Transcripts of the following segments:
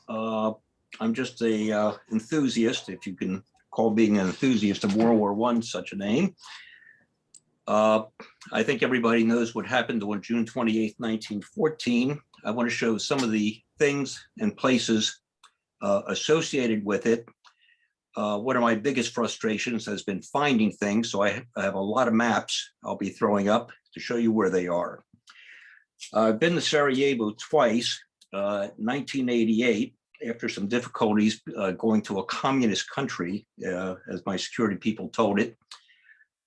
Uh, I'm just a enthusiast, if you can call being an enthusiast of World War I such a name. I think everybody knows what happened on June 28th, 1914. I want to show some of the things and places associated with it. One of my biggest frustrations has been finding things, so I have a lot of maps I'll be throwing up to show you where they are. I've been to Sarajevo twice, 1988, after some difficulties going to a communist country, as my security people told it.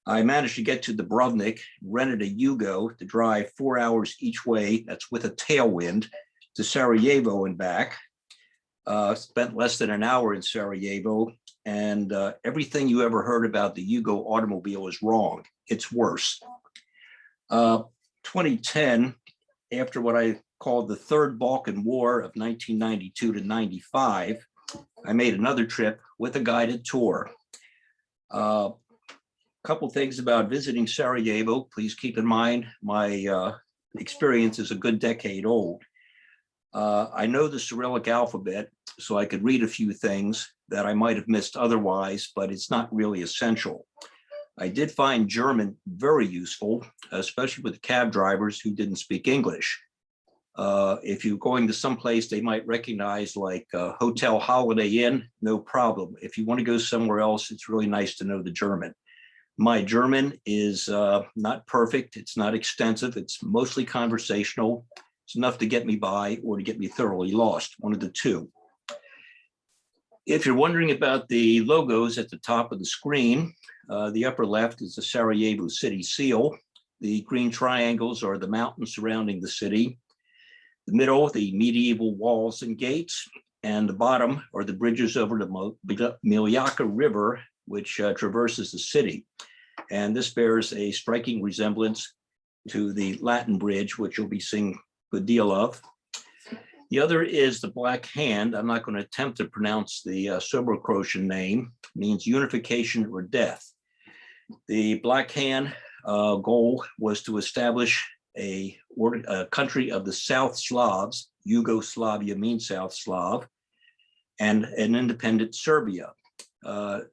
I managed to get to Dubrovnik, rented a Yugo to drive 4 hours each way, that's with a tailwind, to Sarajevo and back. Spent less than an hour in Sarajevo, and everything you ever heard about the Yugo automobile is wrong. It's worse. 2010, after what I called the Third Balkan War of 1992 to 95, I made another trip with a guided tour. Couple things about visiting Sarajevo. Please keep in mind my experience is a good decade old. I know the Cyrillic alphabet, so I could read a few things that I might have missed otherwise, but it's not really essential. I did find German very useful, especially with cab drivers who didn't speak English. If you're going to someplace they might recognize, like Hotel Holiday Inn, no problem. If you want to go somewhere else, it's really nice to know the German. My German is not perfect. It's not extensive. It's mostly conversational. It's enough to get me by or to get me thoroughly lost, one of the two. If you're wondering about the logos at the top of the screen, the upper left is the Sarajevo city seal. The green triangles are the mountains surrounding the city. The middle, the medieval walls and gates, and the bottom are the bridges over the Miljacka River, which traverses the city. And this bears a striking resemblance to the Latin bridge, which you'll be seeing a good deal of. The other is the Black Hand. I'm not going to attempt to pronounce the Serbo-Croatian name. It means unification or death. The Black Hand goal was to establish a country of the South Slavs. Yugoslavia means South Slav, and an independent Serbia.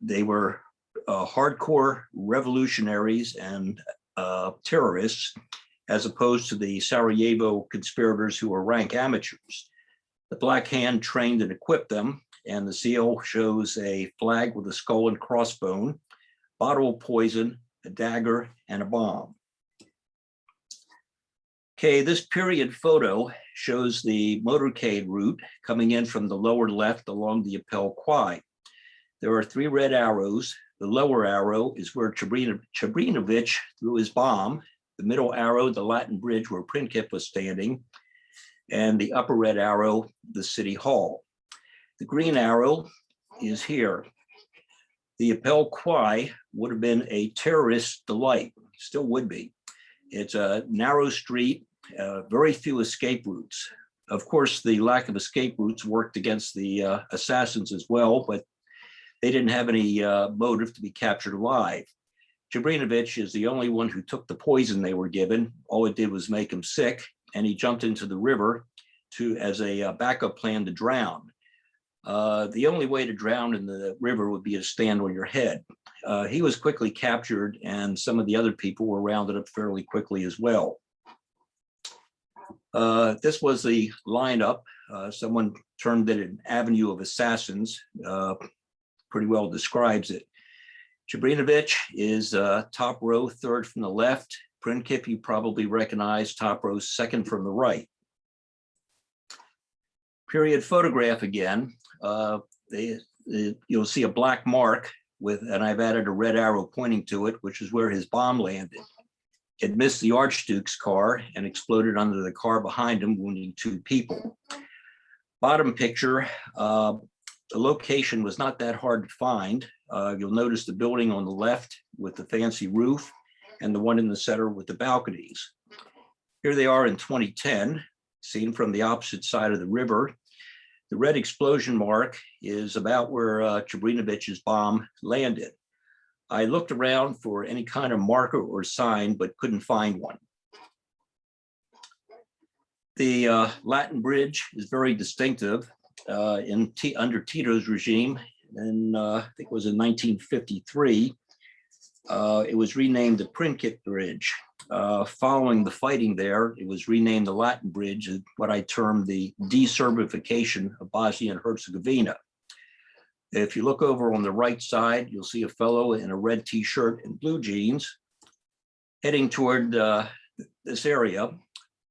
They were hardcore revolutionaries and terrorists, as opposed to the Sarajevo conspirators who were rank amateurs. The Black Hand trained and equipped them, and the seal shows a flag with a skull and crossbone, bottle of poison, a dagger, and a bomb. Okay, this period photo shows the motorcade route coming in from the lower left along the Apel Quai. There are 3 red arrows. The lower arrow is where Čebrinović threw his bomb. The middle arrow, the Latin bridge where Princip was standing, and the upper red arrow, the city hall. The green arrow is here. The Apel Quai would have been a terrorist delight, still would be. It's a narrow street, very few escape routes. Of course, the lack of escape routes worked against the assassins as well, but they didn't have any motive to be captured alive. Čebrinović is the only one who took the poison they were given. All it did was make him sick, and he jumped into the river as a backup plan to drown. The only way to drown in the river would be to stand on your head. He was quickly captured, and some of the other people were rounded up fairly quickly as well. This was the lineup. Someone termed it an avenue of assassins. Pretty well describes it. Čebrinović is top row, 3rd from the left. Princip, you probably recognize, top row, 2nd from the right. Period photograph again. You'll see a black mark and I've added a red arrow pointing to it, which is where his bomb landed. It missed the Archduke's car and exploded under the car behind him, wounding 2 people. Bottom picture, the location was not that hard to find. You'll notice the building on the left with the fancy roof and the one in the center with the balconies. Here they are in 2010, seen from the opposite side of the river. The red explosion mark is about where Čebrinović's bomb landed. I looked around for any kind of marker or sign, but couldn't find one. The Latin bridge is very distinctive. under Tito's regime, and I think it was in 1953. It was renamed the Princip Bridge. Following the fighting there, it was renamed the Latin Bridge, what I term the de-Serbification of Bosnia and Herzegovina. If you look over on the right side, you'll see a fellow in a red t-shirt and blue jeans heading toward this area.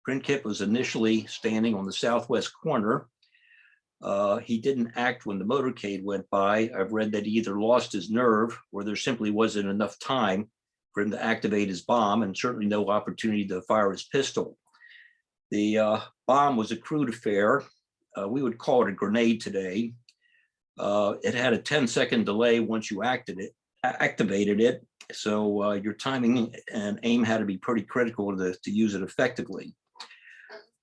Princip was initially standing on the southwest corner. He didn't act when the motorcade went by. I've read that he either lost his nerve or there simply wasn't enough time for him to activate his bomb, and certainly no opportunity to fire his pistol. The bomb was a crude affair. We would call it a grenade today. It had a 10-second delay once you activated it. So your timing and aim had to be pretty critical to use it effectively.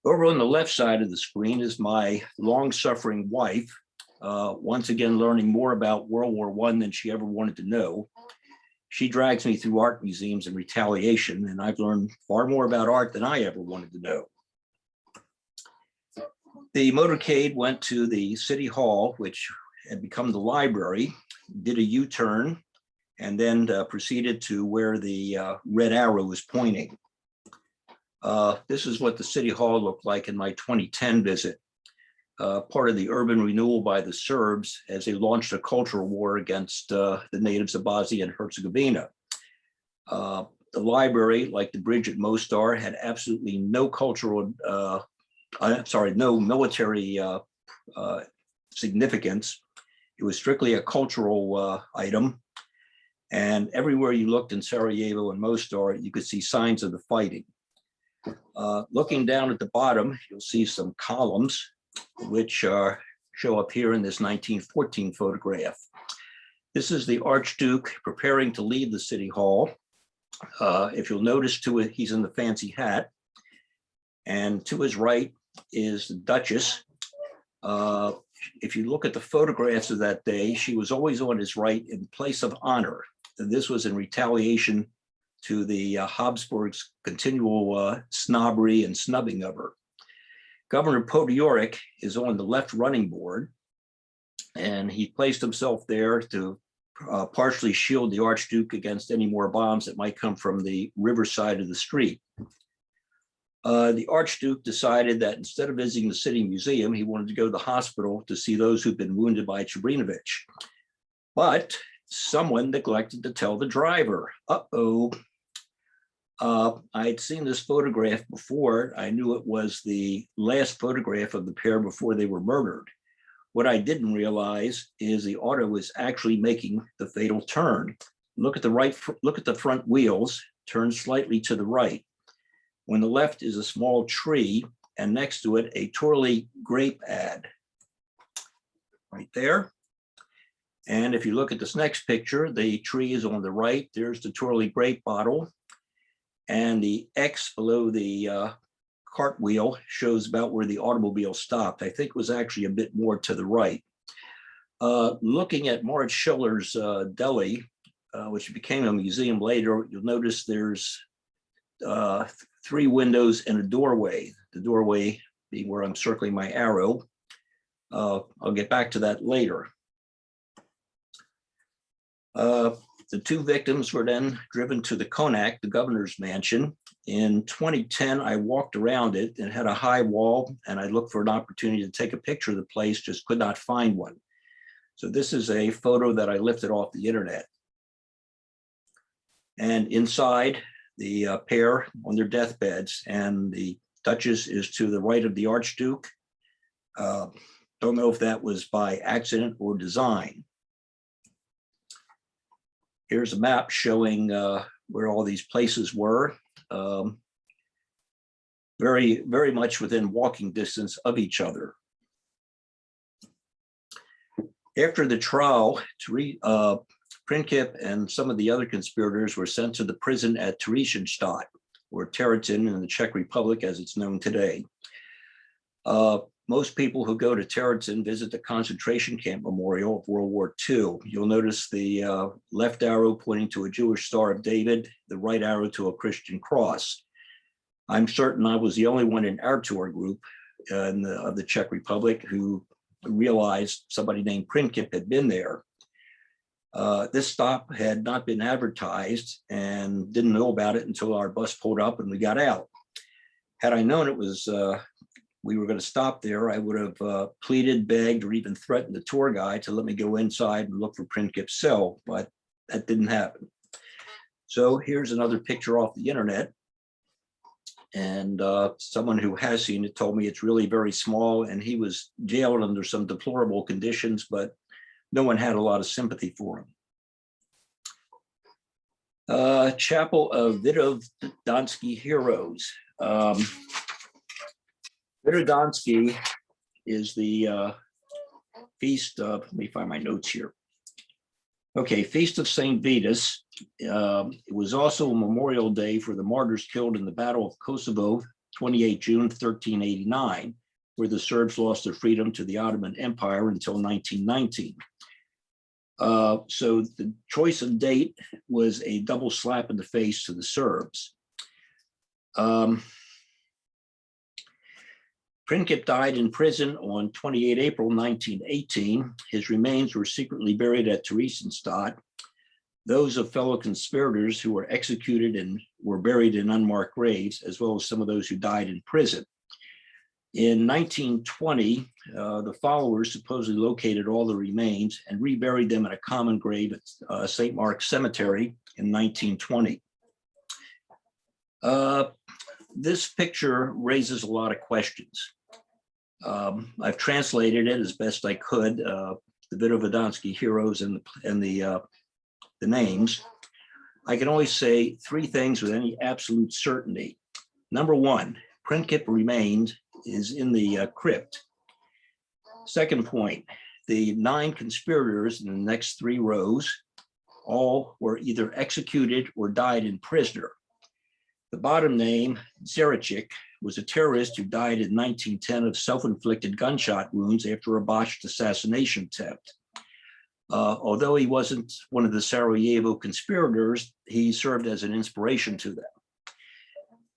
Over on the left side of the screen is my long-suffering wife, once again learning more about World War I than she ever wanted to know. She drags me through art museums in retaliation, and I've learned far more about art than I ever wanted to know. The motorcade went to the City Hall, which had become the library, did a U-turn, and then proceeded to where the red arrow was pointing. This is what the City Hall looked like in my 2010 visit, part of the urban renewal by the Serbs as they launched a cultural war against the natives of Bosnia and Herzegovina. The library, like the bridge at Mostar, had absolutely no no military significance. It was strictly a cultural item. And everywhere you looked in Sarajevo and Mostar, you could see signs of the fighting. Looking down at the bottom, you'll see some columns, which show up here in this 1914 photograph. This is the Archduke preparing to leave the City Hall. If you'll notice to it, he's in the fancy hat. And to his right is the Duchess. If you look at the photographs of that day, she was always on his right in place of honor. And this was in retaliation to the Habsburgs' continual snobbery and snubbing of her. Governor Podgoric is on the left running board, and he placed himself there to partially shield the Archduke against any more bombs that might come from the riverside of the street. The Archduke decided that instead of visiting the city museum, he wanted to go to the hospital to see those who'd been wounded by Trebinovich. But someone neglected to tell the driver. I had seen this photograph before. I knew it was the last photograph of the pair before they were murdered. What I didn't realize is the auto was actually making the fatal turn. Look at the front wheels, turn slightly to the right. On the left is a small tree, and next to it, a Turley grape ad. Right there. And if you look at this next picture, the tree is on the right. There's the Turley grape bottle. And the X below the cartwheel shows about where the automobile stopped. I think it was actually a bit more to the right. Looking at Moritz Schiller's deli, which became a museum later, you'll notice there's 3 windows and a doorway. The doorway being where I'm circling my arrow. I'll get back to that later. The 2 victims were then driven to the Konak, the governor's mansion. In 2010, I walked around it. It had a high wall, and I looked for an opportunity to take a picture of the place, just could not find one. So this is a photo that I lifted off the internet. And inside, the pair on their deathbeds, and the Duchess is to the right of the Archduke. Don't know if that was by accident or design. Here's a map showing where all these places were. Very, very much within walking distance of each other. After the trial, Princip and some of the other conspirators were sent to the prison at Theresienstadt, or Terezin in the Czech Republic as it's known today. Most people who go to Terezin visit the concentration camp memorial of World War II. You'll notice the left arrow pointing to a Jewish Star of David, the right arrow to a Christian cross. I'm certain I was the only one in our tour group of the Czech Republic who realized somebody named Prinkip had been there. This stop had not been advertised and didn't know about it until our bus pulled up and we got out. Had I known it was we were going to stop there, I would have pleaded, begged, or even threatened the tour guide to let me go inside and look for Prinkip's cell, but that didn't happen. So here's another picture off the internet. And someone who has seen it told me it's really very small, and he was jailed under some deplorable conditions, but no one had a lot of sympathy for him. Chapel of Vidovdansky Heroes. Vidovdansky is the feast of, let me find my notes here. Okay, Feast of St. Vitus. It was also a memorial day for the martyrs killed in the Battle of Kosovo, 28 June 1389, where the Serbs lost their freedom to the Ottoman Empire until 1919. So the choice of date was a double slap in the face to the Serbs. Prinkip died in prison on 28 April 1918. His remains were secretly buried at Theresienstadt. Those of fellow conspirators who were executed and were buried in unmarked graves, as well as some of those who died in prison. In 1920, the followers supposedly located all the remains and reburied them in a common grave at St. Mark's Cemetery in 1920. This picture raises a lot of questions. I've translated it as best I could, the Vidovdansky heroes and the names. I can only say three things with any absolute certainty. Number one, Prinkip remained is in the crypt. Second point, the 9 conspirators in the next 3 rows all were either executed or died in prisoner. The bottom name, Zerachik, was a terrorist who died in 1910 of self-inflicted gunshot wounds after a botched assassination attempt. Although he wasn't one of the Sarajevo conspirators, he served as an inspiration to them.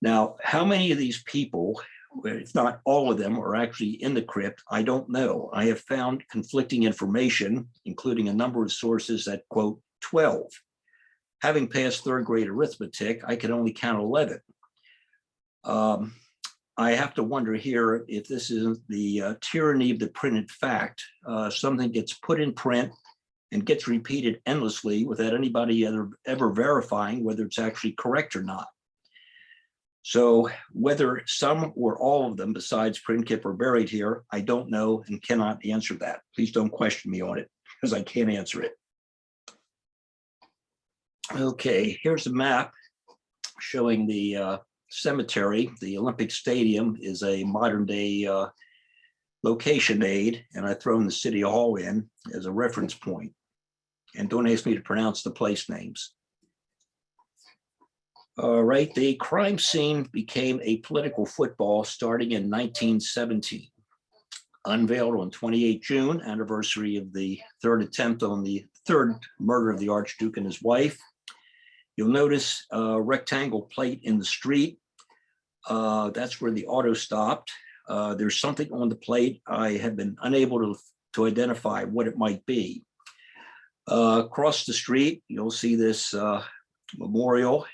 Now, how many of these people, if not all of them, are actually in the crypt, I don't know. I have found conflicting information, including a number of sources that quote 12. Having passed 3rd grade arithmetic, I can only count 11. I have to wonder here if this is the tyranny of the printed fact. Something gets put in print and gets repeated endlessly without anybody ever verifying whether it's actually correct or not. So whether some or all of them besides Prinkip are buried here, I don't know and cannot answer that. Please don't question me on it because I can't answer it. Okay, here's a map showing the cemetery. The Olympic Stadium is a modern day location aid, and I've thrown the City Hall in as a reference point. And don't ask me to pronounce the place names. All right, the crime scene became a political football starting in 1917. Unveiled on 28 June, anniversary of the 3rd attempt on the 3rd murder of the Archduke and his wife. You'll notice a rectangle plate in the street. That's where the auto stopped. There's something on the plate. I have been unable to identify what it might be. Across the street, you'll see this memorial,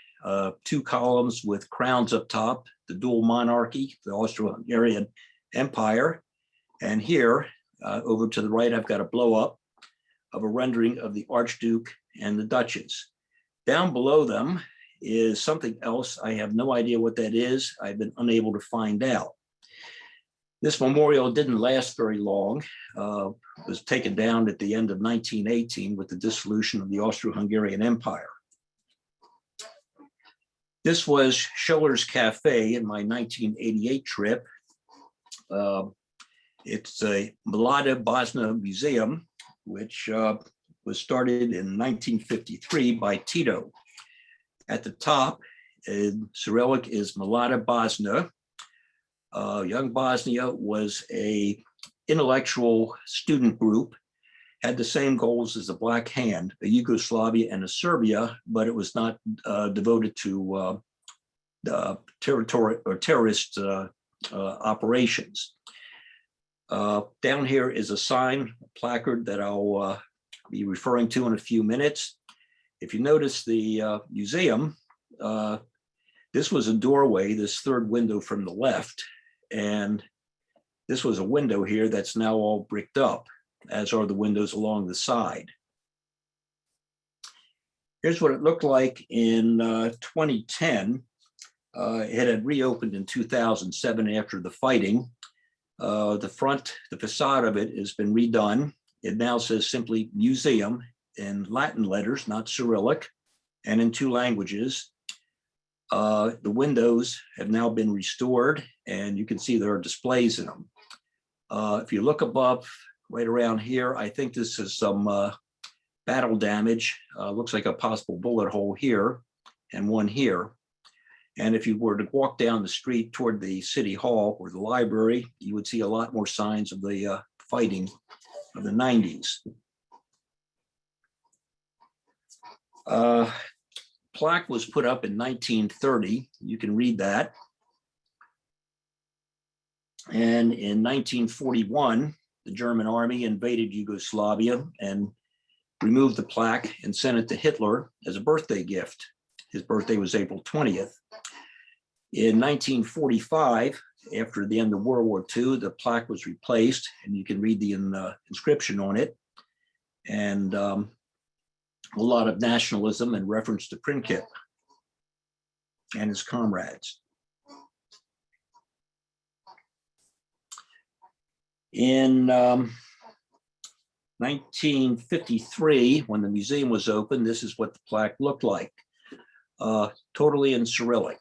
2 columns with crowns up top, the dual monarchy, the Austro-Hungarian Empire. And here, over to the right, I've got a blow up of a rendering of the Archduke and the Duchess. Down below them is something else. I have no idea what that is. I've been unable to find out. This memorial didn't last very long. It was taken down at the end of 1918 with the dissolution of the Austro-Hungarian Empire. This was Schiller's Cafe in my 1988 trip. It's a Mlada Bosna Museum, which was started in 1953 by Tito. At the top, Cyrillic is Mlada Bosna. Young Bosnia was a intellectual student group, had the same goals as the Black Hand, a Yugoslavia and a Serbia, but it was not devoted to territory or terrorist operations. Down here is a sign, a placard that I'll be referring to in a few minutes. If you notice the museum, this was a doorway, this third window from the left, and this was a window here that's now all bricked up, as are the windows along the side. Here's what it looked like in 2010. It had reopened in 2007 after the fighting. The facade of it has been redone. It now says simply museum in Latin letters, not Cyrillic, and in 2 languages. The windows have now been restored, and you can see there are displays in them. If you look above, right around here, I think this is some battle damage. Looks like a possible bullet hole here and one here. And if you were to walk down the street toward the city hall or the library, you would see a lot more signs of the fighting of the 90s. Plaque was put up in 1930. You can read that. And in 1941, the German army invaded Yugoslavia and removed the plaque and sent it to Hitler as a birthday gift. His birthday was April 20th. In 1945, after the end of World War II, the plaque was replaced, and you can read the inscription on it. And a lot of nationalism and reference to Princip and his comrades. In 1953, when the museum was opened, this is what the plaque looked like, totally in Cyrillic.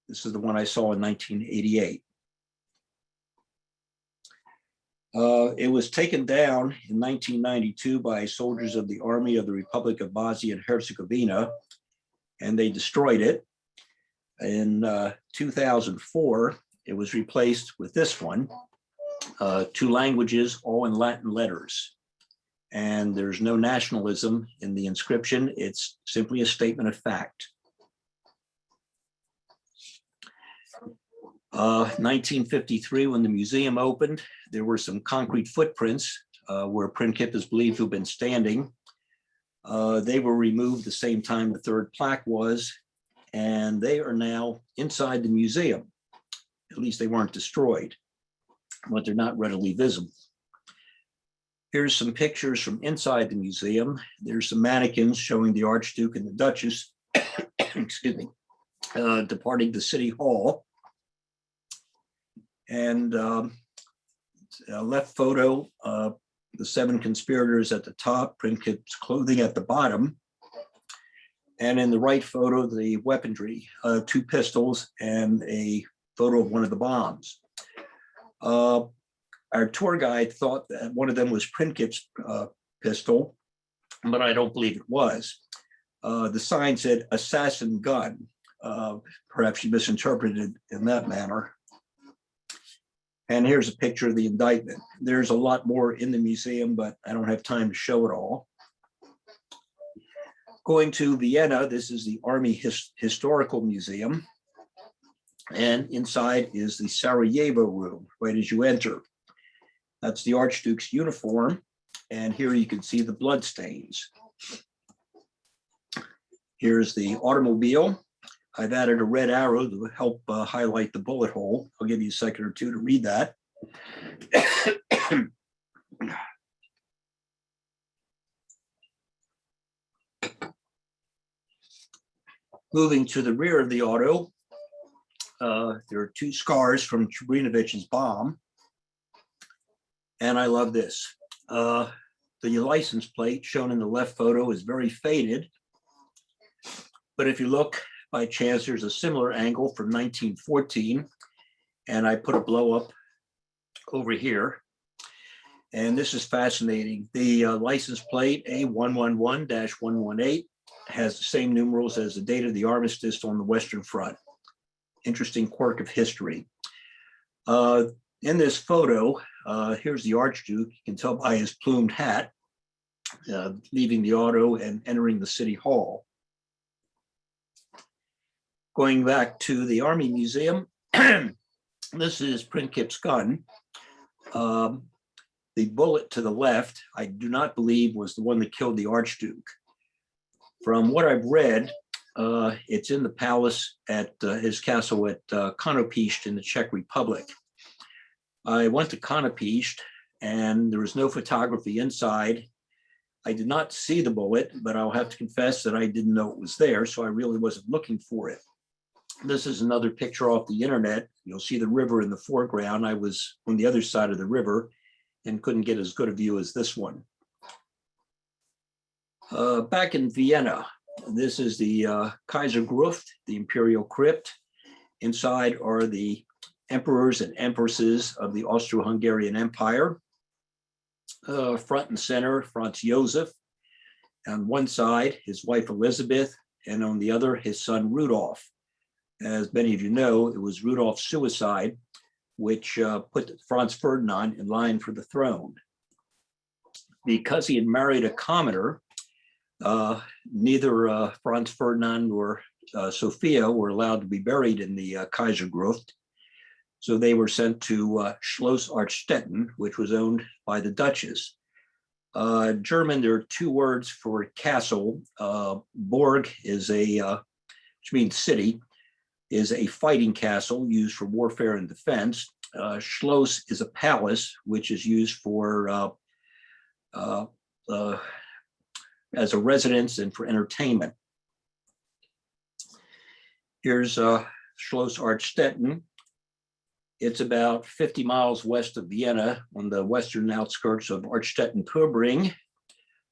This is the one I saw in 1988. It was taken down in 1992 by soldiers of the Army of the Republic of Bosnia and Herzegovina, and they destroyed it. In 2004, it was replaced with this one, 2 languages, all in Latin letters. And there's no nationalism in the inscription. It's simply a statement of fact. 1953, when the museum opened, there were some concrete footprints where Princip is believed to have been standing. They were removed the same time the third plaque was, and they are now inside the museum. At least they weren't destroyed, but they're not readily visible. Here's some pictures from inside the museum. There's some mannequins showing the Archduke and the Duchess, excuse me, departing the City Hall. And left photo, the 7 conspirators at the top, Princip's clothing at the bottom. And in the right photo, the weaponry, 2 pistols and a photo of one of the bombs. Our tour guide thought that one of them was Princip's pistol, but I don't believe it was. The sign said assassin gun. Perhaps she misinterpreted it in that manner. And here's a picture of the indictment. There's a lot more in the museum, but I don't have time to show it all. Going to Vienna, this is the Army Historical Museum. And inside is the Sarajevo room, right as you enter. That's the Archduke's uniform. And here you can see the blood stains. Here's the automobile. I've added a red arrow to help highlight the bullet hole. I'll give you a second or two to read that. Moving to the rear of the auto, there are 2 scars from Trebrinovich's bomb. And I love this. The license plate shown in the left photo is very faded. But if you look, by chance, there's a similar angle from 1914, and I put a blow up over here. And this is fascinating. The license plate A111-118 has the same numerals as the date of the armistice on the Western Front. Interesting quirk of history. In this photo, here's the Archduke. You can tell by his plumed hat, leaving the auto and entering the City Hall. Going back to the Army Museum, this is Princip's gun. The bullet to the left, I do not believe was the one that killed the Archduke. From what I've read, it's in the palace at his castle at Konopíšť in the Czech Republic. I went to Konopíšť and there was no photography inside. I did not see the bullet, but I'll have to confess that I didn't know it was there, so I really wasn't looking for it. This is another picture off the internet. You'll see the river in the foreground. I was on the other side of the river and couldn't get as good a view as this one. Back in Vienna, this is the Kaisergruft, the imperial crypt. Inside are the emperors and empresses of the Austro-Hungarian Empire. Front and center, Franz Josef. On one side, his wife Elizabeth, and on the other, his son Rudolf. As many of you know, it was Rudolf's suicide, which put Franz Ferdinand in line for the throne. Because he had married a commoner, neither Franz Ferdinand nor Sophia were allowed to be buried in the Kaisergruft. So they were sent to Schloss Artstetten, which was owned by the Duchess. German, there are two words for castle. Burg is which means city, is a fighting castle used for warfare and defense. Schloss is a palace, which is used for as a residence and for entertainment. Here's Schloss Artstetten. It's about 50 miles west of Vienna on the western outskirts of Artstetten-Purbring.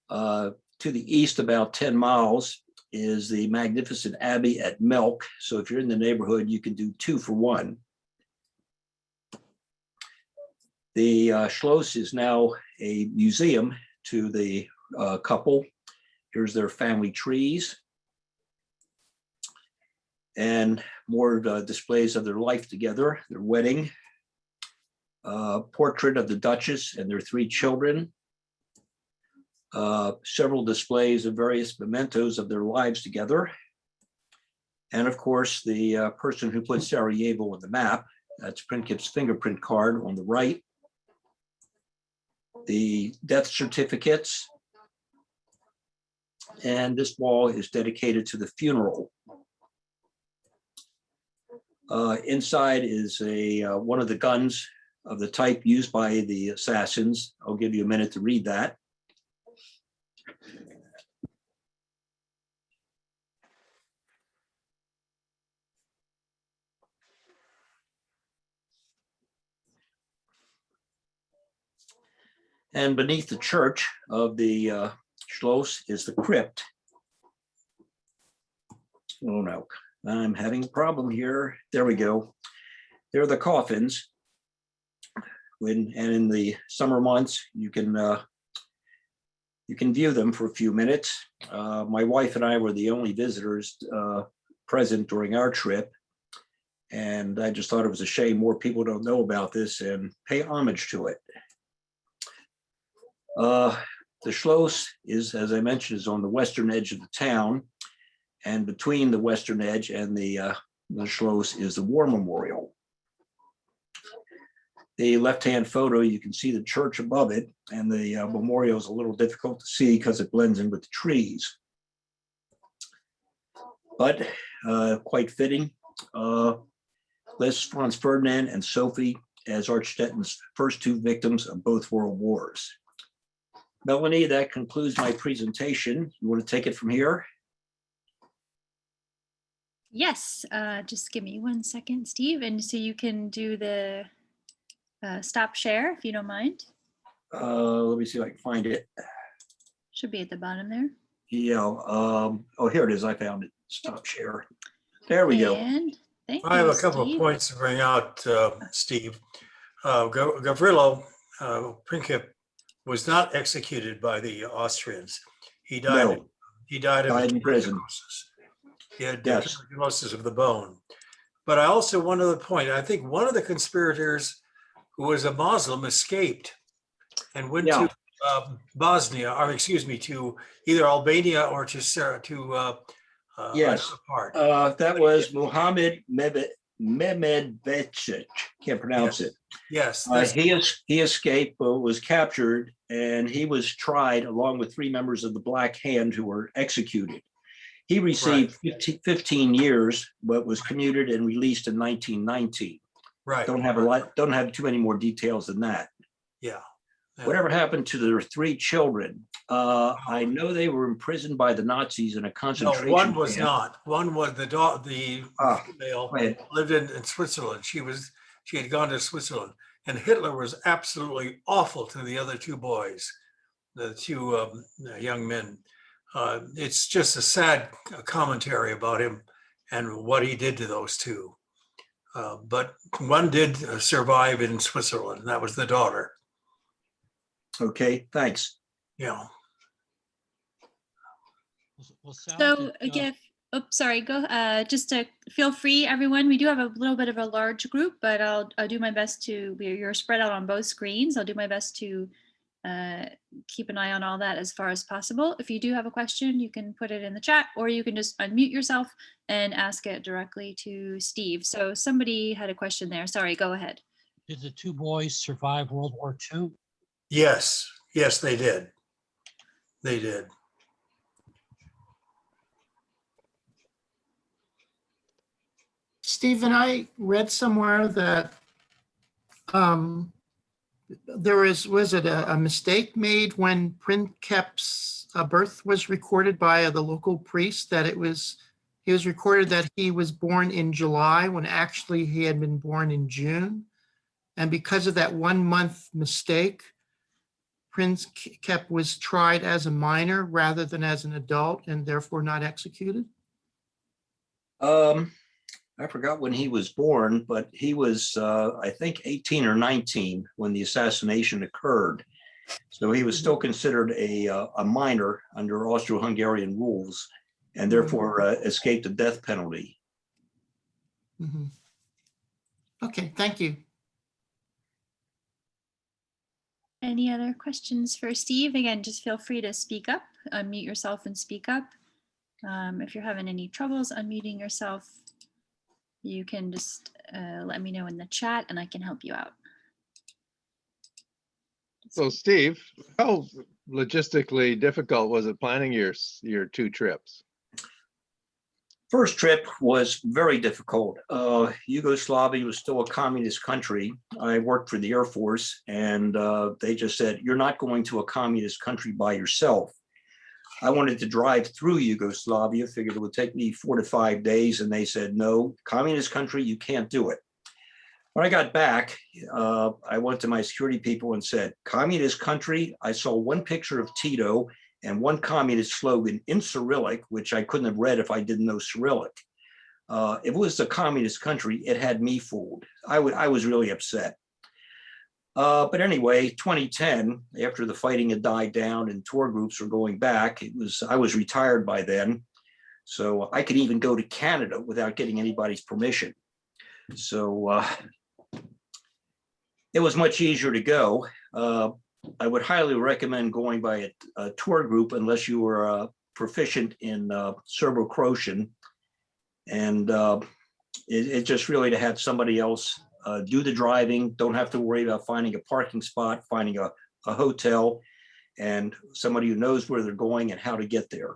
To the east, about 10 miles, is the magnificent abbey at Melk. So if you're in the neighborhood, you can do 2 for 1. The Schloss is now a museum to the couple. Here's their family trees and more displays of their life together, their wedding, portrait of the Duchess and their 3 children, several displays of various mementos of their lives together, and of course, the person who put Sarajevo on the map, that's Princip's fingerprint card on the right, the death certificates, and this wall is dedicated to the funeral. Inside is one of the guns of the type used by the assassins. I'll give you a minute to read that. And beneath the church of the Schloss is the crypt. Oh no, I'm having a problem here. There we go. There are the coffins. And in the summer months, you can view them for a few minutes. My wife and I were the only visitors present during our trip. And I just thought it was a shame more people don't know about this and pay homage to it. The Schloss is, as I mentioned, is on the western edge of the town. And between the western edge and the Schloss is the War Memorial. The left-hand photo, you can see the church above it, and the memorial is a little difficult to see because it blends in with the trees. But quite fitting, lists Franz Ferdinand and Sophie as Archstetten's first 2 victims of both world wars. Melanie, that concludes my presentation. You want to take it from here? Yes, just give me 1 second, Steve. And so you can do the stop share if you don't mind. Let me see if I can find it. Should be at the bottom there. Yeah. Oh, here it is. I found it. Stop share. There we go. Thank I have you, a couple Steve. of points to bring out, Steve. Gavrilo Princip was not executed by the Austrians. He died. No. He died in prison. tuberculosis. He had Yes. tuberculosis of the bone. But I also, one other point, I think one of the conspirators who was a Muslim escaped and went to Bosnia, or excuse me, to either Albania or to yes. another part. That was Muhammad Mehmet Medvedchik, can't pronounce it. Yes. He escaped, was captured, and he was tried along with 3 members of the Black Hand who were executed. He received 15 years, but was commuted and released in 1919. Right. Don't have too many more details than that. Yeah. Whatever happened to their 3 children? I know they were imprisoned by the Nazis in a concentration No, one was camp. not. One was the female Right. lived in Switzerland. She had gone to Switzerland, and Hitler was absolutely awful to the other 2 boys, the 2 young men. It's just a sad commentary about him and what he did to those 2. But one did survive in Switzerland, and that was the daughter. Okay, thanks. Yeah. Well, Sal, So did, again, sorry, go, just to feel free, everyone. We do have a little bit of a large group, but I'll do my best to, you're spread out on both screens. I'll do my best to keep an eye on all that as far as possible. If you do have a question, you can put it in the chat, or you can just unmute yourself and ask it directly to Steve. So somebody had a question there. Sorry, go ahead. did the 2 boys survive World War II? Yes. Yes, they did. They did. Stephen, I read somewhere that there was it a mistake made when Prinkep's birth was recorded by the local priest, that he was recorded that he was born in July when actually he had been born in June. And because of that 1-month mistake, Prinkep was tried as a minor rather than as an adult and therefore not executed. I forgot when he was born, but he was, I think, 18 or 19 when the assassination occurred. So he was still considered a minor under Austro-Hungarian rules, and therefore escaped the death penalty. Mhm. Okay, thank you. Any other questions for Steve? Again, just feel free to speak up, unmute yourself and speak up. If you're having any troubles unmuting yourself, you can just let me know in the chat and I can help you out. So Steve, how logistically difficult was it planning your 2 trips? First trip was very difficult. Yugoslavia was still a communist country. I worked for the Air Force, and they just said, you're not going to a communist country by yourself. I wanted to drive through Yugoslavia, figured it would take me 4 to 5 days, and they said, no, communist country, you can't do it. When I got back, I went to my security people and said, communist country? I saw 1 picture of Tito and 1 communist slogan in Cyrillic, which I couldn't have read if I didn't know Cyrillic. If it was a communist country, it had me fooled. I was really upset. But anyway, 2010, after the fighting had died down and tour groups were going back, I was retired by then. So I could even go to Canada without getting anybody's permission. So it was much easier to go. I would highly recommend going by a tour group unless you were proficient in Serbo-Croatian. And it's just really to have somebody else do the driving, don't have to worry about finding a parking spot, finding a hotel, and somebody who knows where they're going and how to get there.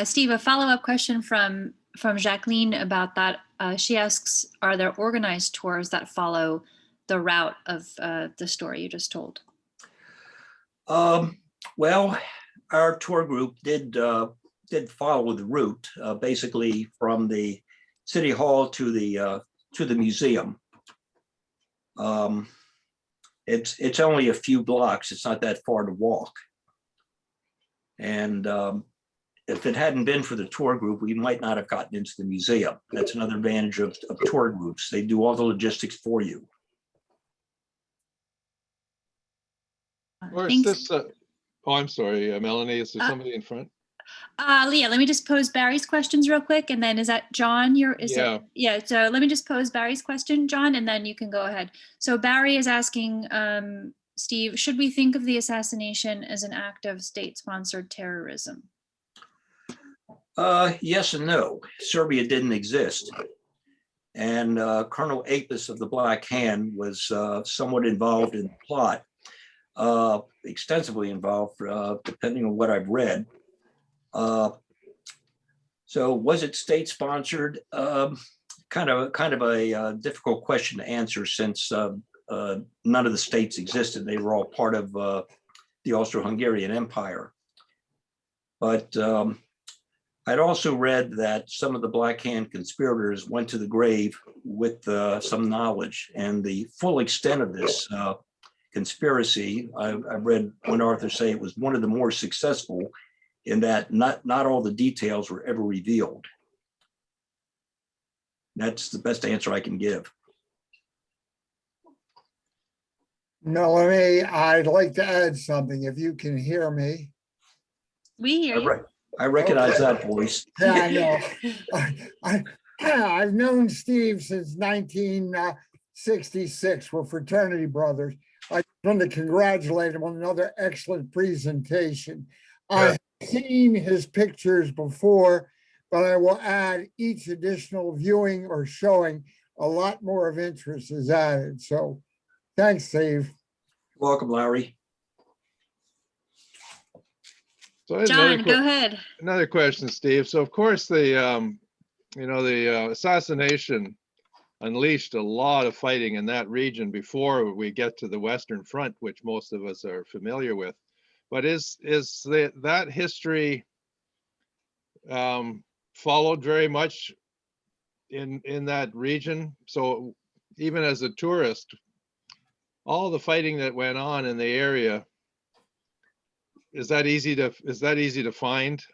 Steve, a follow-up question from Jacqueline about that. She asks, are there organized tours that follow the route of the story you just told? Well, our tour group did follow the route, basically from the City Hall to the museum. It's only a few blocks. It's not that far to walk. And if it hadn't been for the tour group, we might not have gotten into the museum. That's another advantage of tour groups. They do all the logistics for you. Or is Thanks. this, oh, I'm sorry, Melanie, is there somebody in front? Leah, let me just pose Barry's questions real quick. And then is that John? Yeah, so let me just pose Barry's question, John, and then you can go ahead. So Barry is asking, Steve, should we think of the assassination as an act of state-sponsored terrorism? Yes and no. Serbia didn't exist. And Colonel Apis of the Black Hand was somewhat involved in the plot, extensively involved, depending on what I've read. So was it state-sponsored? Kind of a difficult question to answer, since none of the states existed. They were all part of the Austro-Hungarian Empire. But I'd also read that some of the Black Hand conspirators went to the grave with some knowledge, and the full extent of this conspiracy, I read one author say it was one of the more successful, in that not all the details were ever revealed. That's the best answer I can give. Melanie, I'd like to add something if you can hear me. We hear you. I recognize Okay. that voice. Yeah, I know. I've known Steve since 1966. We're fraternity brothers. I just want to congratulate him on another excellent presentation. I've seen his pictures before, but I will add each additional viewing or showing a lot more of interest is added. So thanks, Steve. Welcome, Larry. So I had John, go ahead. another question, Steve. So of course the assassination unleashed a lot of fighting in that region before we get to the Western Front, which most of us are familiar with. But is that history followed very much in that region? So even as a tourist, all the fighting that went on in the area, is that easy to find?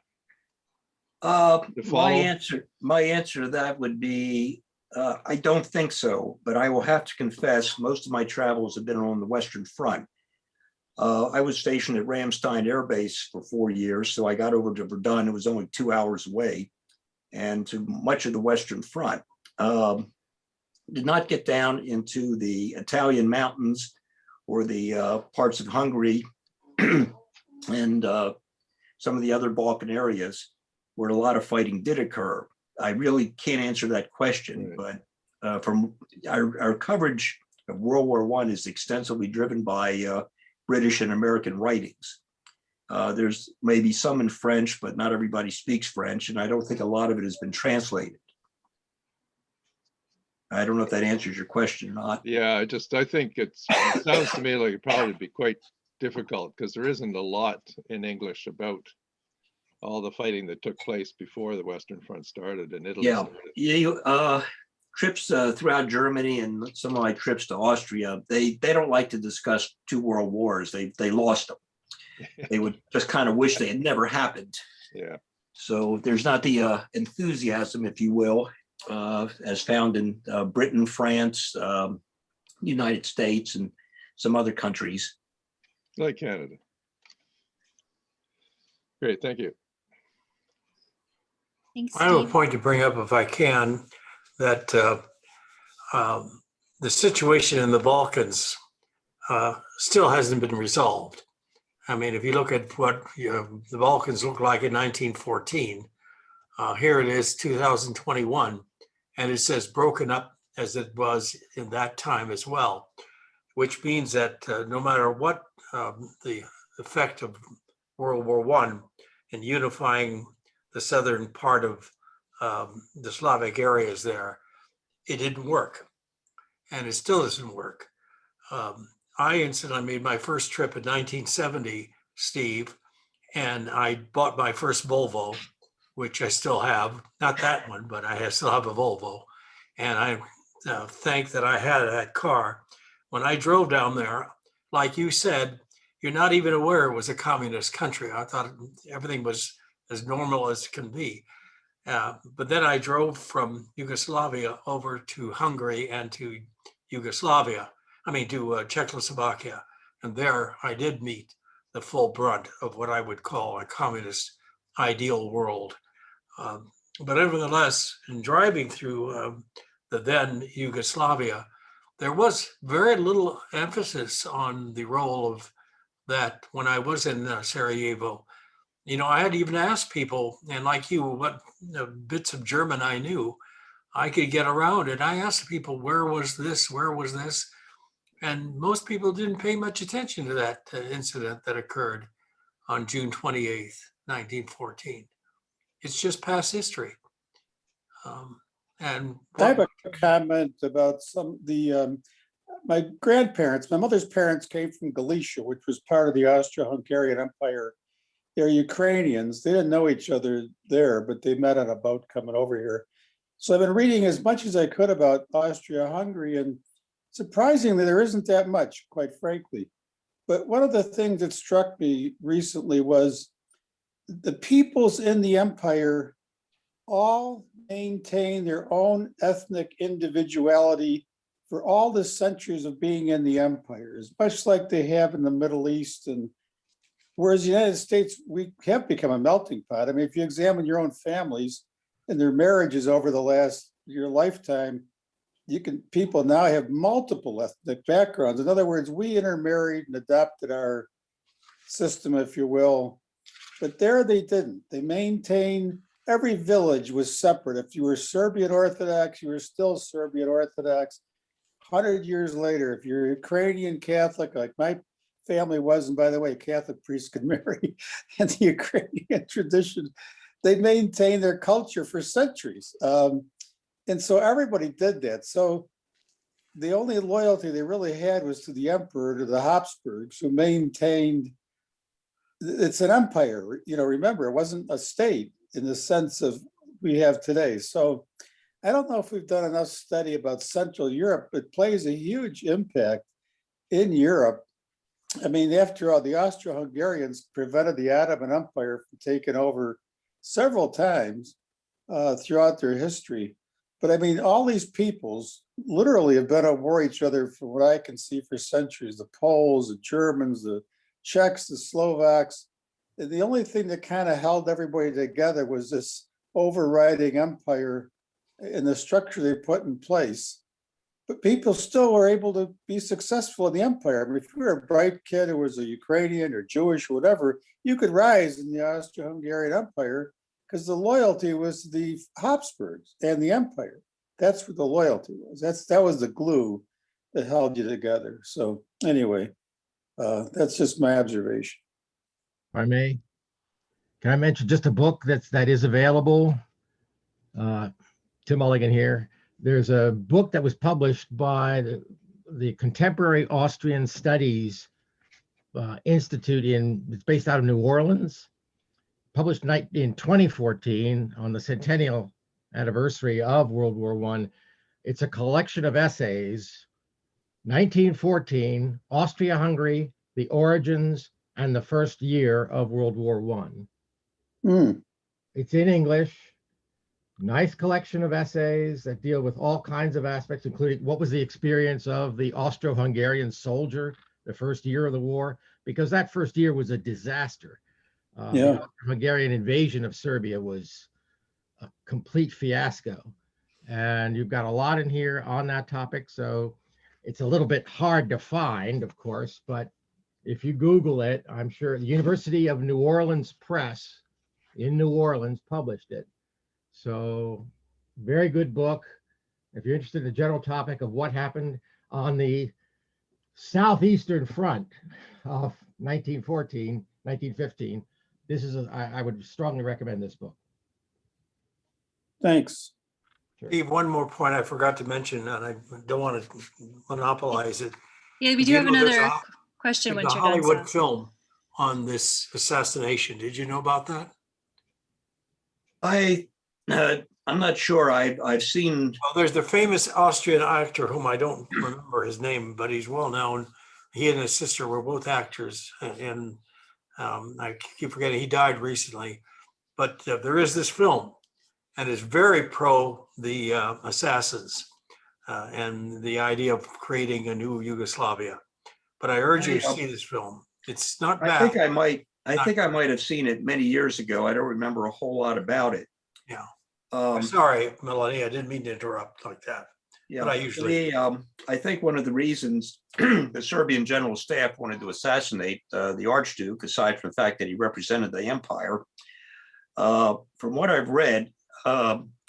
My answer to that would be, I don't think so, but I will have to confess, most of my travels have been on the Western Front. I was stationed at Ramstein Air Base for 4 years, so I got over to Verdun. It was only 2 hours away, and to much of the Western Front. Did not get down into the Italian mountains or the parts of Hungary and some of the other Balkan areas where a lot of fighting did occur. I really can't answer that question, but from our coverage of World War I is extensively driven by British and American writings. There's maybe some in French, but not everybody speaks French, and I don't think a lot of it has been translated. I don't know if that answers your question or not. Yeah, I think it sounds to me like it'd probably be quite difficult, because there isn't a lot in English about all the fighting that took place before the Western Front started and Italy started. Trips throughout Germany and some of my trips to Austria, they don't like to discuss 2 world wars. They lost them. They would just kind of wish they had never happened. Yeah. So there's not the enthusiasm, if you will, as found in Britain, France, United States, and some other countries. Like Canada. Great, thank you. Thanks, I have a Steve. point to bring up, if I can, that the situation in the Balkans still hasn't been resolved. I mean, if you look at what the Balkans looked like in 1914, here it is 2021, and it says broken up as it was in that time as well, which means that no matter what the effect of World War I in unifying the southern part of the Slavic areas there, it didn't work, and it still doesn't work. I incidentally made my first trip in 1970, Steve, and I bought my first Volvo, which I still have, not that one, but I still have a Volvo. And I thank that I had that car. When I drove down there, like you said, you're not even aware it was a communist country. I thought everything was as normal as can be. But then I drove from Yugoslavia over to Hungary and to Czechoslovakia. And there I did meet the full brunt of what I would call a communist ideal world. But nevertheless, in driving through the then Yugoslavia, there was very little emphasis on the role of that when I was in Sarajevo. You know, I had to even ask people, and like you, what bits of German I knew, I could get around it. I asked people, where was this? Where was this? And most people didn't pay much attention to that incident that occurred on June 28th, 1914. It's just past history. And I have a comment about my grandparents. My mother's parents came from Galicia, which was part of the Austro-Hungarian Empire. They're Ukrainians. They didn't know each other there, but they met on a boat coming over here. So I've been reading as much as I could about Austria-Hungary, and surprisingly, there isn't that much, quite frankly. But one of the things that struck me recently was the peoples in the empire all maintain their own ethnic individuality for all the centuries of being in the empire, as much like they have in the Middle East. And whereas the United States, we have become a melting pot. I mean, if you examine your own families and their marriages over the last your lifetime, people now have multiple ethnic backgrounds. In other words, we intermarried and adopted our system, if you will, but there they didn't. They maintained, every village was separate. If you were Serbian Orthodox, you were still Serbian Orthodox. 100 years later, if you're Ukrainian Catholic, like my family was, and by the way, Catholic priests could marry in the Ukrainian tradition, they maintained their culture for centuries. And so everybody did that. So the only loyalty they really had was to the emperor, to the Habsburgs, who maintained, it's an empire, you know, remember, it wasn't a state in the sense of we have today. So I don't know if we've done enough study about Central Europe. It plays a huge impact in Europe. I mean, after all, the Austro-Hungarians prevented the Ottoman Empire from taking over several times throughout their history. But I mean, all these peoples literally have been at war each other, from what I can see, for centuries. The Poles, the Germans, the Czechs, the Slovaks. And the only thing that kind of held everybody together was this overriding empire and the structure they put in place. But people still were able to be successful in the empire. I mean, if you were a bright kid who was a Ukrainian or Jewish or whatever, you could rise in the Austro-Hungarian Empire because the loyalty was the Habsburgs and the empire. That's what the loyalty was. That was the glue that held you together. So anyway, that's just my observation. If I may, can I mention just a book that is available? Tim Mulligan here. There's a book that was published by the Contemporary Austrian Studies Institute it's based out of New Orleans, published in 2014 on the centennial anniversary of World War I. It's a collection of essays, 1914, Austria-Hungary, the origins and the first year of World War I. It's in English. Nice collection of essays that deal with all kinds of aspects, including what was the experience of the Austro-Hungarian soldier the first year of the war, because that first year was a disaster. The Austro-Hungarian invasion of Serbia was a complete fiasco. And you've got a lot in here on that topic. So it's a little bit hard to find, of course, but if you Google it, I'm sure the University of New Orleans Press in New Orleans published it. So very good book. If you're interested in the general topic of what happened on the Southeastern Front of 1914, 1915, I would strongly recommend this book. Thanks. Sure. Steve, one more point I forgot to mention, and I don't want to monopolize it. Yeah, we do have another question There's once a you're done. Hollywood Sal. film on this assassination. Did you know about that? I'm not sure. I've seen. Well, there's the famous Austrian actor whom I don't remember his name, but he's well known. He and his sister were both actors, and I keep forgetting he died recently. But there is this film, and it's very pro the assassins and the idea of creating a new Yugoslavia. But I urge you to see this film. It's not bad. I think I might have seen it many years ago. I don't remember a whole lot about it. Yeah. Sorry, Melanie, I didn't mean to interrupt like that. Yeah, I usually- I think one of the reasons the Serbian general staff wanted to assassinate the Archduke, aside from the fact that he represented the empire, from what I've read,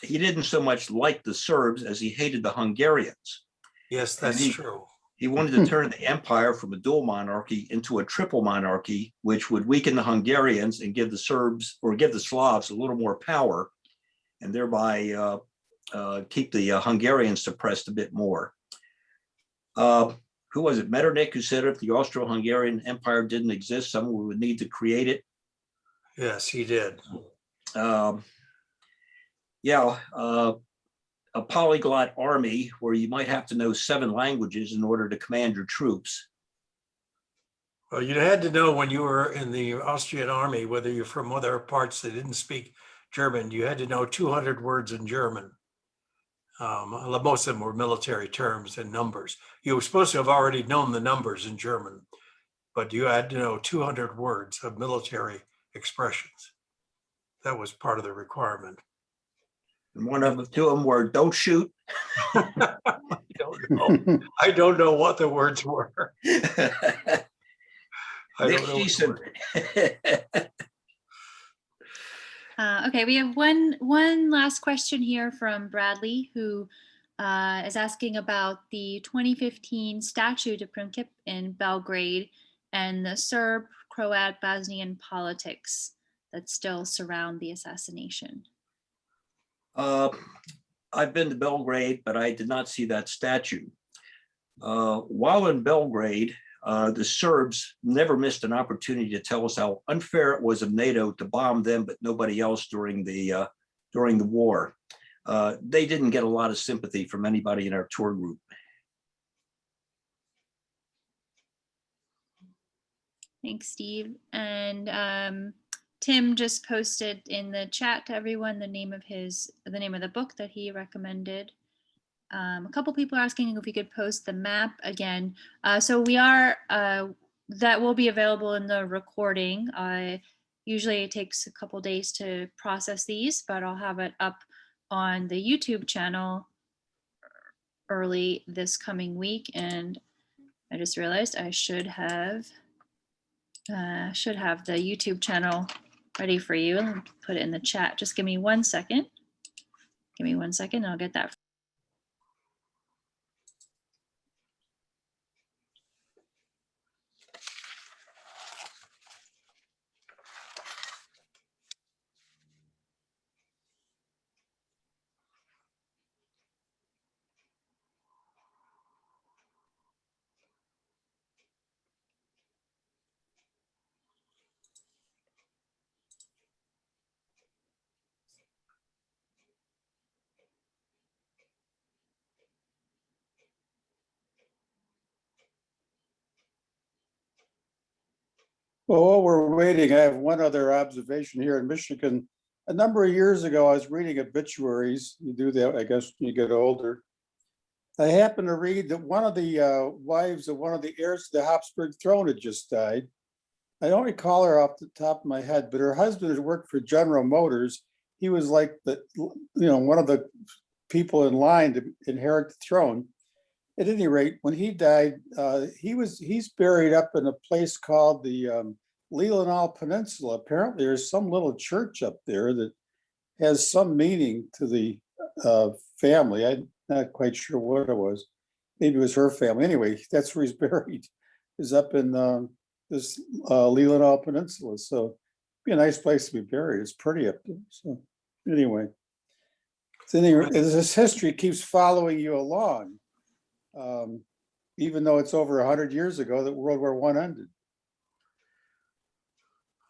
he didn't so much like the Serbs as he hated the Hungarians. Yes, that's he- true. He wanted to turn the empire from a dual monarchy into a triple monarchy, which would weaken the Hungarians and give the Serbs or give the Slavs a little more power, and thereby keep the Hungarians suppressed a bit more. Who was it? Metternich, who said if the Austro-Hungarian Empire didn't exist, someone would need to create it. Yes, he did. A polyglot army where you might have to know 7 languages in order to command your troops. Well, you had to know when you were in the Austrian army, whether you're from other parts that didn't speak German, you had to know 200 words in German. Most of them were military terms and numbers. You were supposed to have already known the numbers in German, but you had to know 200 words of military expressions. That was part of the requirement. And one of the 2 of them were "don't shoot." I don't know what the words were. I Nick don't know what the Sheeson. word- Okay, we have one last question here from Bradley, who is asking about the 2015 statue to Princip in Belgrade and the Serb-Croat Bosnian politics that still surround the assassination. I've been to Belgrade, but I did not see that statue. While in Belgrade, the Serbs never missed an opportunity to tell us how unfair it was of NATO to bomb them, but nobody else during the war. They didn't get a lot of sympathy from anybody in our tour group. Thanks, Steve. And Tim just posted in the chat to everyone the name of the book that he recommended. A couple people are asking if we could post the map again. So we are, that will be available in the recording. Usually it takes a couple days to process these, but I'll have it up on the YouTube channel early this coming week. And I just realized I should have the YouTube channel ready for you. I'll put it in the chat. Just give me 1 second. Give me 1 second. I'll get that. Well, while we're waiting, I have one other observation here in Michigan. A number of years ago, I was reading obituaries. You do that, I guess, when you get older. I happened to read that one of the wives of one of the heirs to the Habsburg throne had just died. I don't recall her off the top of my head, but her husband had worked for General Motors. He was like one of the people in line to inherit the throne. At any rate, when he died, he's buried up in a place called the Leelanau Peninsula. Apparently, there's some little church up there that has some meaning to the family. I'm not quite sure what it was. Maybe it was her family. Anyway, that's where he's buried, is up in this Leelanau Peninsula. So it'd be a nice place to be buried. It's pretty up there. So anyway, this history keeps following you along. Even though it's over 100 years ago that World War I ended.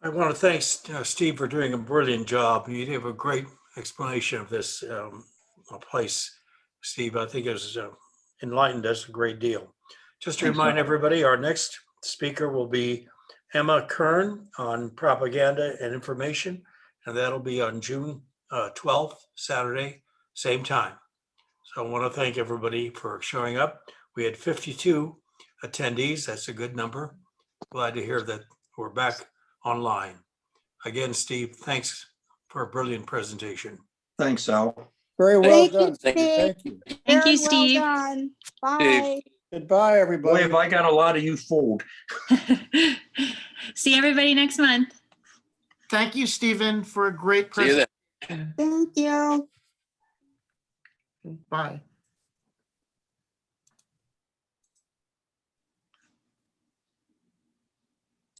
I want to thank Steve for doing a brilliant job. You gave a great explanation of this place, Steve. I think it was enlightened us a great deal. Just to remind everybody, our next speaker will be Emma Kern on propaganda and information, and that'll be on June 12th, Saturday, same time. So I want to thank everybody for showing up. We had 52 attendees. That's a good number. Glad to hear that we're back online. Again, Steve, thanks for a brilliant presentation. Thanks, Al. Very well Thank you, done. Steve. Steve. Thank you. Thank you, Very well Steve. done. Bye. Goodbye, Boy, everybody. have I got a lot of you fooled. See everybody next month. Thank you, Stephen, for a great See you presentation. then. Thank you. Bye.